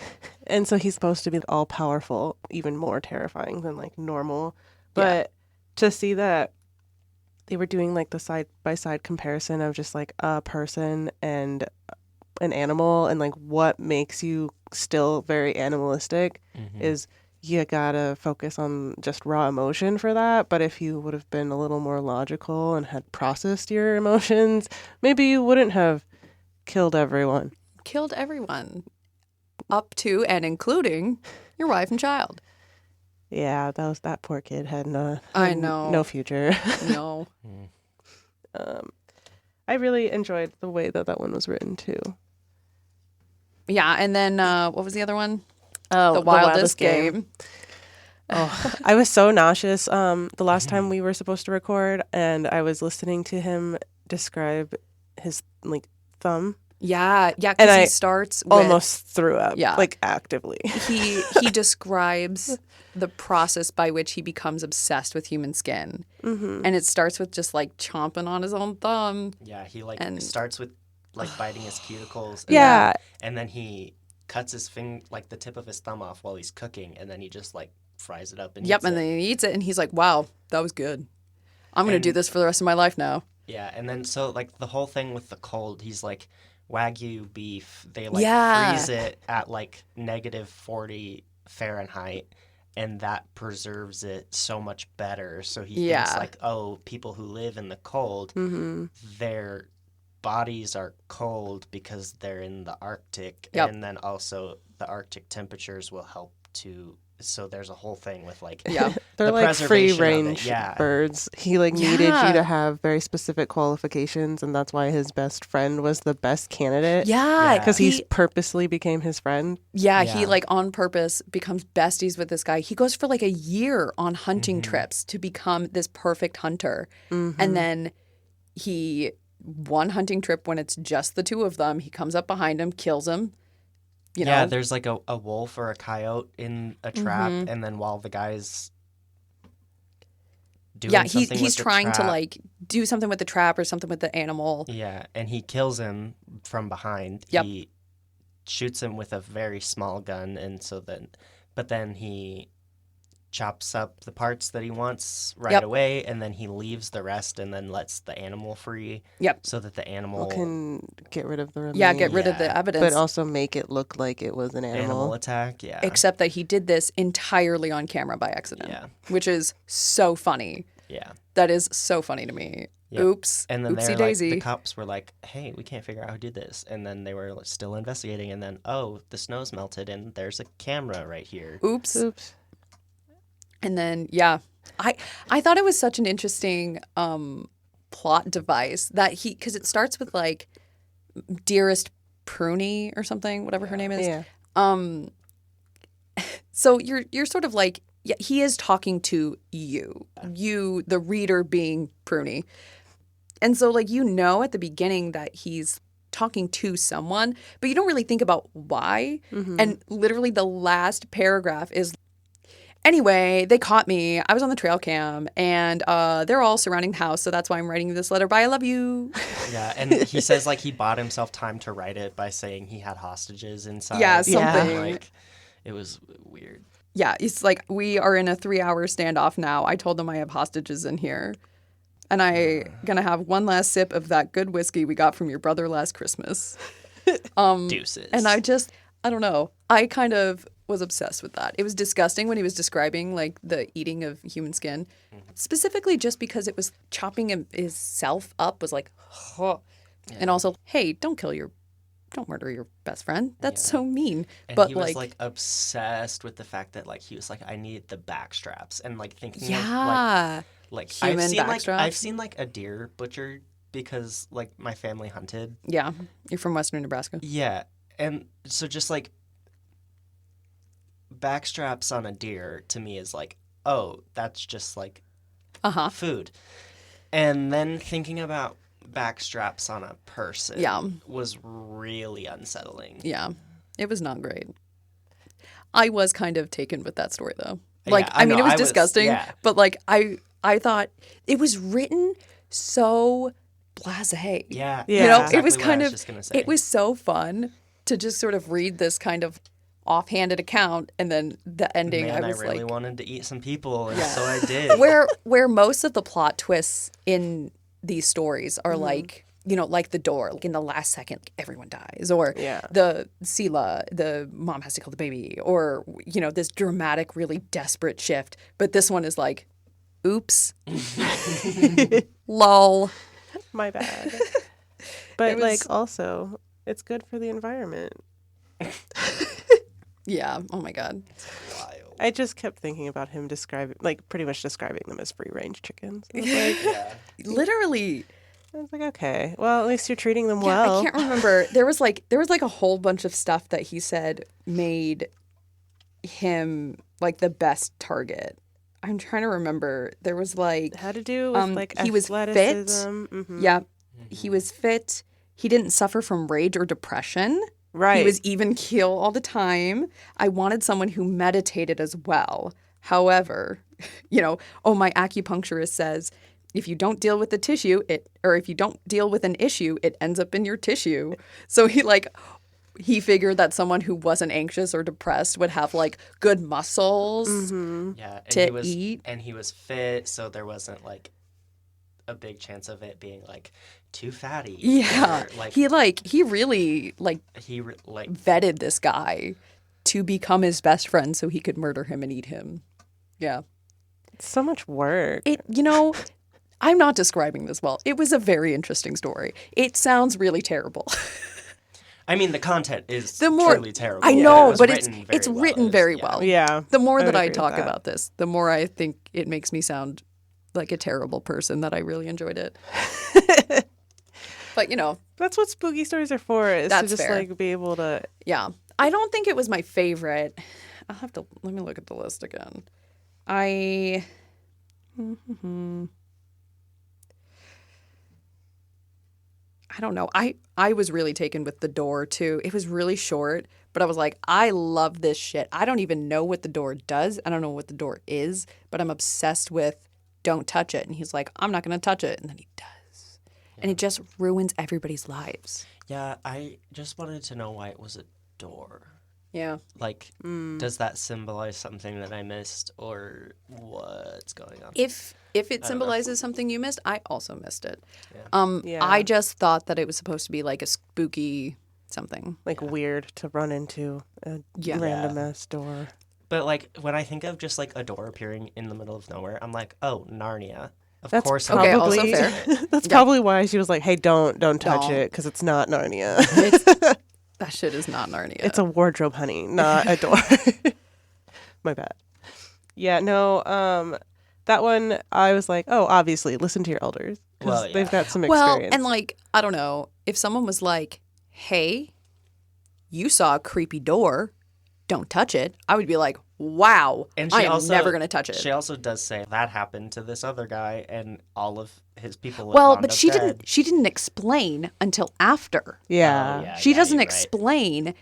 And so he's supposed to be all powerful, even more terrifying than like normal. But to see that they were doing like the side by side comparison of just like a person and an animal, and like what makes you still very animalistic is you gotta focus on just raw emotion for that. But if you would have been a little more logical and had processed your emotions, maybe you wouldn't have killed everyone. Killed everyone, up to and including your wife and child. Yeah, that poor kid had I know. no future. No. I really enjoyed the way that one was written too. Yeah, and then what was the other one? Oh, The Wildest Game. Oh, I was so nauseous the last time we were supposed to record, and I was listening to him describe his like thumb. Yeah, And because I he starts with, Almost threw up. Yeah. Like actively. he describes the process by which he becomes obsessed with human skin, and it starts with just like chomping on his own thumb. Yeah, he like And- starts with like biting his cuticles. Yeah. And then he cuts his like the tip of his thumb off while he's cooking, and then he just like fries it up and Yep, eats and it. then he eats it, and he's like, "Wow, that was good. I'm gonna do And- this for the rest of my life now." Yeah, and then so like the whole thing with the cold, he's like Wagyu beef. They like Yeah. freeze it at like -40 Fahrenheit, and that preserves it so much better. So he thinks Yeah. like, oh, people who live in the cold, their bodies are cold because they're in the Arctic, Yep. and then also the Arctic temperatures will help to. So there's a whole thing with like Yeah, They're the like free preservation of it, range yeah. birds. He like needed Yeah. you to have very specific qualifications, and that's why his best friend was the best candidate. yeah, Because he purposely became his friend. he Yeah. like on purpose becomes besties with this guy. He goes for like a year on hunting trips to become this perfect hunter, and then one hunting trip when it's just the two of them, he comes up behind him, kills him. You know, Yeah, there's like a wolf or a coyote in a trap, and then while the guy's doing yeah, something he's with the trying to trap- like do something with the trap or something with the animal. Yeah, and he kills him from behind. Yep. He shoots him with a very small gun, and but then he chops up the parts that he wants right Yep. away, and then he leaves the rest and then lets the animal free. Yep. So that the animal Can get rid of the remains. Yeah, get rid of the Yeah. evidence. But also make it look like it was an animal attack. Yeah. Except that he did this entirely on camera by accident, Yeah. which is so funny. Yeah. That is so funny to me. Yep. Oops. And then Oopsie they're daisy. like, the cops were like, hey, we can't figure out who did this. And then they were still investigating. And then, oh, the snow's melted and there's a camera right here. Oops. Oops. And then, yeah, I thought it was such an interesting plot device that because it starts with like Dearest Pruny or something, whatever her name is. Yeah. So you're sort of like, yeah, he is talking to you, the reader being Pruny. And so like, at the beginning that he's talking to someone, but you don't really think about why. And literally the last paragraph is, anyway, they caught me. I was on the trail cam, and they're all surrounding the house, so that's why I'm writing you this letter. Bye, I love you. Yeah, and he says like he bought himself time to write it by saying he had hostages inside. Yeah, something. Like, it was weird. Yeah, it's like, we are in a 3-hour standoff now. I told them I have hostages in here. And I'm going to have one last sip of that good whiskey we got from your brother last Christmas. Deuces. And I don't know. I kind of was obsessed with that. It was disgusting when he was describing like the eating of human skin, specifically just because it was chopping himself up was like, oh. And also, hey, don't murder your best friend. That's so mean. And but he was like obsessed with the fact that like he was like, I need the back straps, and like thinking of like human back straps. I've seen like a deer butchered because like my family hunted. Yeah, you're from Western Nebraska. Yeah, and so just like back straps on a deer to me is like, oh, that's just like food. And then thinking about back straps on a person was really unsettling. Yeah, it was not great. I was kind of taken with that story though. Like, Yeah, I mean, know, it was I was- disgusting, yeah. but like I thought it was written so blasé. Yeah, You know, exactly it was what kind I of just gonna say. it was so fun to just sort of read this kind of offhanded account, and then the ending. Man, I was really like, wanted to eat some people, and so I did. where most of the plot twists in these stories are like, like the door, like in the last second, like everyone dies, or the Sila, the mom has to kill the baby, or this dramatic, really desperate shift. But this one is like, oops, lol. My bad. But like also, it's good for the environment. Yeah. Oh my God. Wild. I just kept thinking about him pretty much describing them as free range chickens. I was like, Literally. I was like, okay, well, at least you're treating them Yeah, well. I can't remember. There was like a whole bunch of stuff that he said made him like the best target. I'm trying to remember. There was like, Had to do with like he was fit. athleticism. Yeah, he was fit. He didn't suffer from rage or depression. Right. He was even keel all the time. I wanted someone who meditated as well. However, my acupuncturist says, if you don't deal with the tissue, if you don't deal with an issue, it ends up in your tissue. So he figured that someone who wasn't anxious or depressed would have like good muscles Yeah, and to he was, eat. and he was fit, so there wasn't like a big chance of it being like too fatty. Yeah, or, like he really vetted this guy to become his best friend so he could murder him and eat him. Yeah, It's so much work. I'm not describing this well. It was a very interesting story. It sounds really terrible. I mean, the content is truly terrible. I know, was but written it's very written well. very Yeah. well. Yeah. The more I would that I agree with talk that. about this, the more I think it makes me sound like a terrible person, that I really enjoyed it. But That's what spooky stories are for, is That's to just fair. like be able to. yeah. I don't think it was my favorite. Let me look at the list again. I don't know. I was really taken with The Door too. It was really short, but I was like, I love this shit. I don't even know what The Door does. I don't know what The Door is, but I'm obsessed with don't touch it. And he's like, I'm not going to touch it. And then he does. And it just ruins everybody's lives. Yeah, I just wanted to know why it was a door. Yeah. Like, does that symbolize something that I missed, or what's going on? If it symbolizes something you missed, I also missed it. Yeah. I just thought that it was supposed to be like a spooky something. Like weird to run into a random ass door. But like when I think of just like a door appearing in the middle of nowhere, I'm like, oh, Narnia. Of That's course, Okay, also probably fair. that's Yeah. probably why she was like, "Hey, don't touch Don't. it because it's not Narnia. That shit is not Narnia. It's a wardrobe, honey, not a door." My bad. Yeah, no. That one I was like, "Oh, obviously, listen to your elders because Well, yeah. they've got some well, experience." and like, I don't know, if someone was like, hey, you saw a creepy door, don't touch it, I would be like, wow, And I she am also never going to touch it. She also does say that happened to this other guy, and all of his people. Well, wound but up she dead. didn't explain until after. yeah. Oh, yeah. She doesn't you're right. explain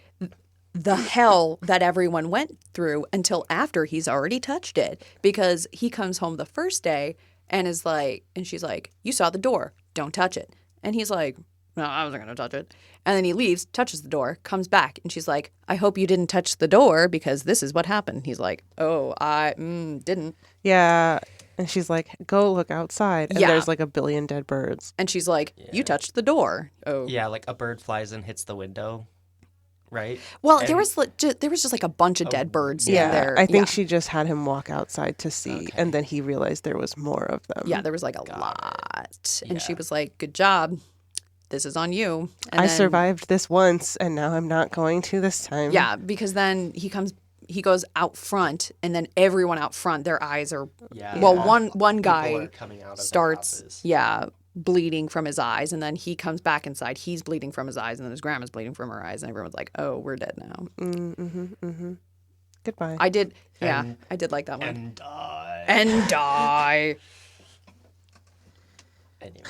the hell that everyone went through until after he's already touched it, because he comes home the first day and is like, and she's like, you saw the door, don't touch it. And he's like, no, I wasn't going to touch it. And then he leaves, touches the door, comes back, and she's like, I hope you didn't touch the door because this is what happened. He's like, oh, I didn't. Yeah. And she's like, "Go look outside," and Yeah. there's like a billion dead birds. And she's like, you touched the door. Oh. Yeah, like a bird flies and hits the window, right? Well, there And- was there was just like a bunch of dead birds in Yeah, there. I think Yeah. she just had him walk outside to see, Okay. and then he realized there was more of them. Yeah, there was like a Got it. lot. And she Yeah. was like, good job. This is on you. And I then- survived this once, and now I'm not going to this time. Yeah, because then he goes out front, and then everyone out front, their eyes are, Yeah. well, all one people guy are coming out of their starts, houses. yeah, bleeding from his eyes, and then he comes back inside, he's bleeding from his eyes, and then his grandma's bleeding from her eyes, and everyone's like, oh, we're dead now. Goodbye. I did like that one. And die. And die. Anyway.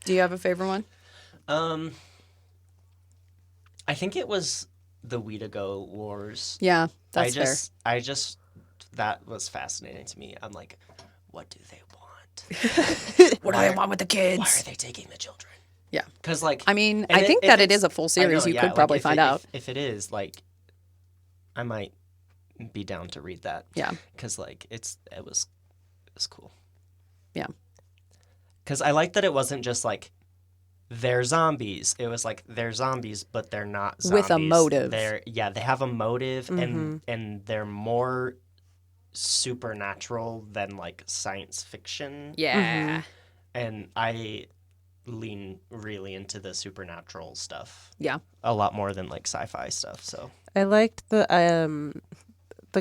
Do you have a favorite one? I think it was the Wheetago Wars. Yeah, that's I just that was fascinating to me. I'm like, what do they want? fair. What do they want with the kids? Why are they taking the children? Yeah. Because like, I mean, and I think if that it it's- is a full I series. know, You yeah, could like, probably if find it- out. if it is like, I might be down to read that. Yeah. Because like it was cool. Yeah. Because I like that it wasn't just like they're zombies. It was like they're zombies, but they're not zombies. With a motive. They have a motive, Mm-hmm. and they're more supernatural than like science fiction. Yeah. And I lean really into the supernatural stuff Yeah. a lot more than like sci-fi stuff. So I liked the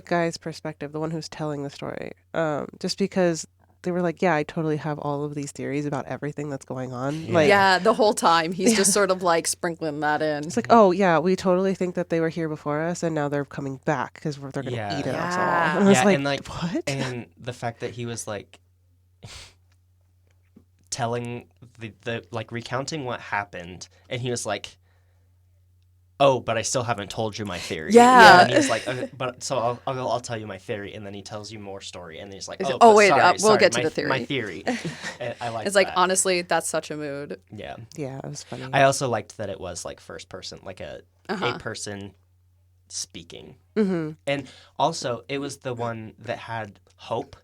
guy's perspective, the one who's telling the story, just because they were like, yeah, I totally have all of these theories about everything that's going on. Like, Yeah, the whole time he's just sort of like sprinkling that in. it's like, oh yeah, we totally think that they were here before us, and now they're coming back because they're gonna Yeah. eat us Yeah. all. And I was yeah, like, and like what? and the fact that he was like telling the like recounting what happened, and he was like, oh, but I still haven't told you my theory. Yeah. And he's like, but so I'll tell you my theory, and then he tells you more story, and then he's like, He's oh, like, but oh, wait, sorry, we'll get to my- the theory. My theory. And I like It's like, that. honestly, that's such a mood. Yeah. Yeah, it was funny. I also liked that it was like first person, like a Uh-huh. person speaking. Mm-hmm. And also, it was the one that had Hope,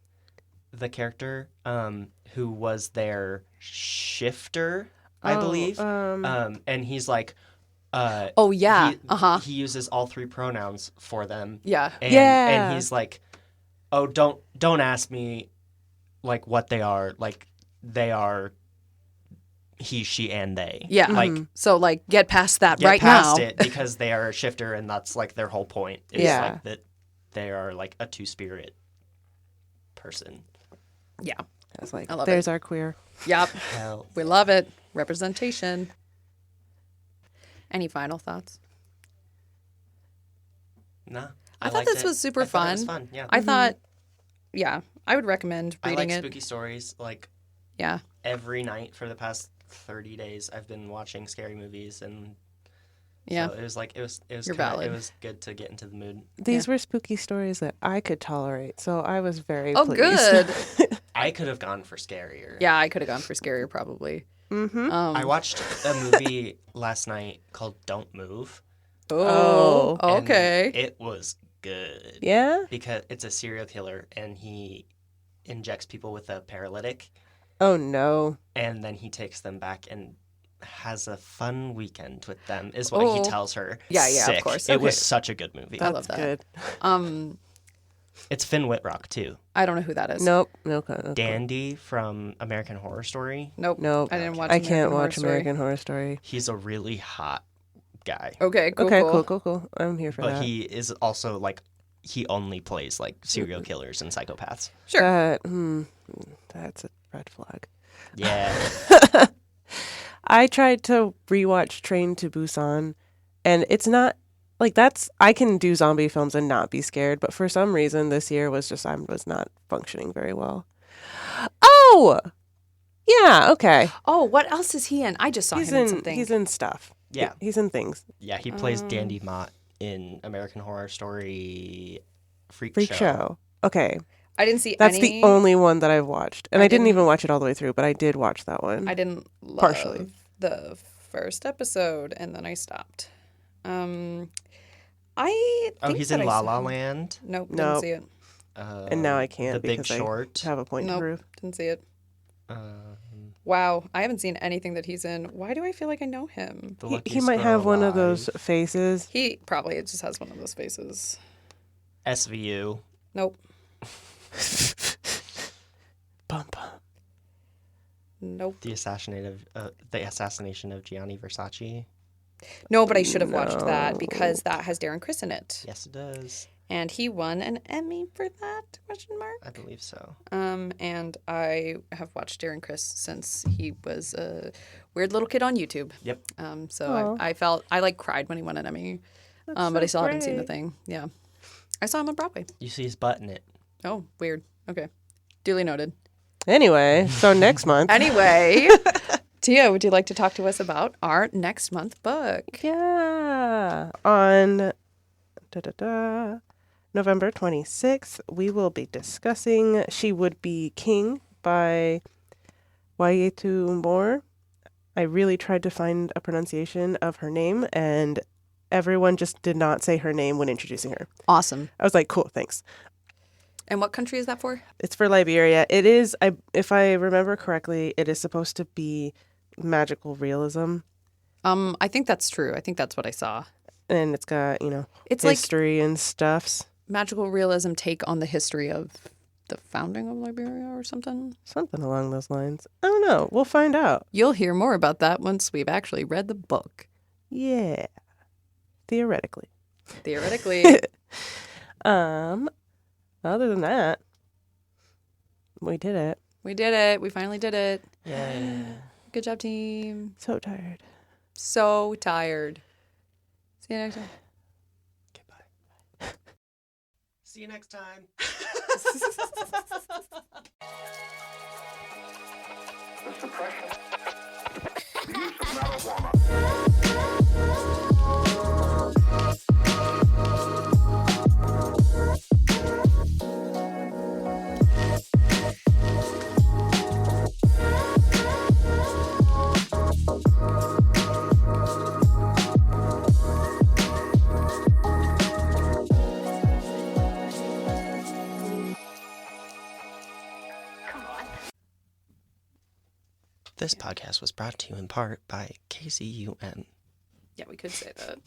the character, who was their shifter, I believe. And he's like, Oh, yeah. He uses all three pronouns for them. Yeah. And, Yeah. and he's like, oh, don't ask me, like, what they are. Like, they are he, she, and they. Yeah. Like, So, like, get past that get right past now. it because they are a shifter, and that's like their whole point. Is Yeah. like that they are like a two-spirit person. Yeah. I was like, I love there's our queer. Yep. Hell, We love it. Representation. Any final thoughts? nah. I thought liked this it. was super I thought it was fun. fun. Yeah. I thought, yeah, I would recommend I reading like it. spooky stories. Like Yeah. every night for the past 30 days, I've been watching scary movies, and Yeah. so it was like it was You're kinda, valid. it was good to get into the mood. These were spooky stories that I could tolerate, so I was very Oh, pleased. good. I could have gone for scarier. Yeah, I could have gone for scarier probably. Mm-hmm. I watched a movie last night called Don't Move. Oh. and Okay. It was good. Yeah? Because it's a serial killer, and he injects people with a paralytic, Oh, no. and then he takes them back and has a fun weekend with them, is what he Oh. tells her. Yeah, yeah, of Sick. course. It Okay. was such a good movie. I love that. Good. It's Finn Wittrock too. I don't know who that is. Nope. No. Dandy from American Horror Story. Nope. Nope. I didn't watch. I can't American Horror watch Story. American Horror Story. He's a really hot guy. Okay. Cool. Okay, cool. cool. I'm here for But that. he is also like he only plays like serial killers and psychopaths. Sure. That's a red flag. Yeah. I tried to rewatch Train to Busan, and it's not like I can do zombie films and not be scared, but for some reason this year was just I was not functioning very well. Oh, yeah, okay. Oh, what else is he in? I just saw him in something. He's in stuff. Yeah. He's in things. Yeah, he plays Dandy Mott in American Horror Story Freak Show. Okay, I didn't see that's any. the only one that I've watched, and I didn't didn't- even watch it all the way through, but I did watch that one. I didn't love Partially. the first episode, and then I stopped. I Oh, think he's that in I La saw La him. Land. Nope, didn't Nope. see it. And now I can't The Big because Short. I have a point to Nope, prove. didn't see it. Um, Wow, I haven't seen anything that he's in. Why do I feel like I know him? The He Luckiest might Girl have one of Alive. those faces. He probably just has one of those faces. SVU. Nope, Bum, bum. nope. The assassination of Gianni Versace. No, but I should have watched that because that has Darren Criss in it, Yes, it does. and he won an Emmy for that? Question mark. I believe so. And I have watched Darren Criss since he was a weird little kid on YouTube. Yep. So I like cried when he won an Emmy. But I so still haven't seen the great. thing. Yeah. I saw him on Broadway. You see his butt in it. Oh, weird. Okay. Duly noted. Anyway, so next month. Anyway, Tia, would you like to talk to us about our next month book? Yeah. On November 26th, we will be discussing She Would Be King by Wheetago. I really tried to find a pronunciation of her name, and everyone just did not say her name when introducing her. Awesome. I was like, cool, thanks. And what country is that for? It's for Liberia. It is, if I remember correctly, it is supposed to be magical realism, I think that's true. I think that's what I saw. and it's got, It's like history and stuffs. magical realism take on the history of the founding of Liberia or something. Something along those lines. I don't know. We'll find out. You'll hear more about that once we've actually read the book. Yeah. Theoretically. Theoretically. Other than that, we did it. We did it. We finally did it. Yay. Good job, team. So tired. So tired. See you next time. Goodbye. See you next time. The suppression, the use of marijuana. This podcast was brought to you in part by KCUN Yeah, we could say that.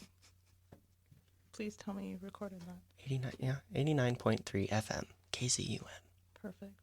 Please tell me you recorded that. 89.3 FM KCUN. Perfect.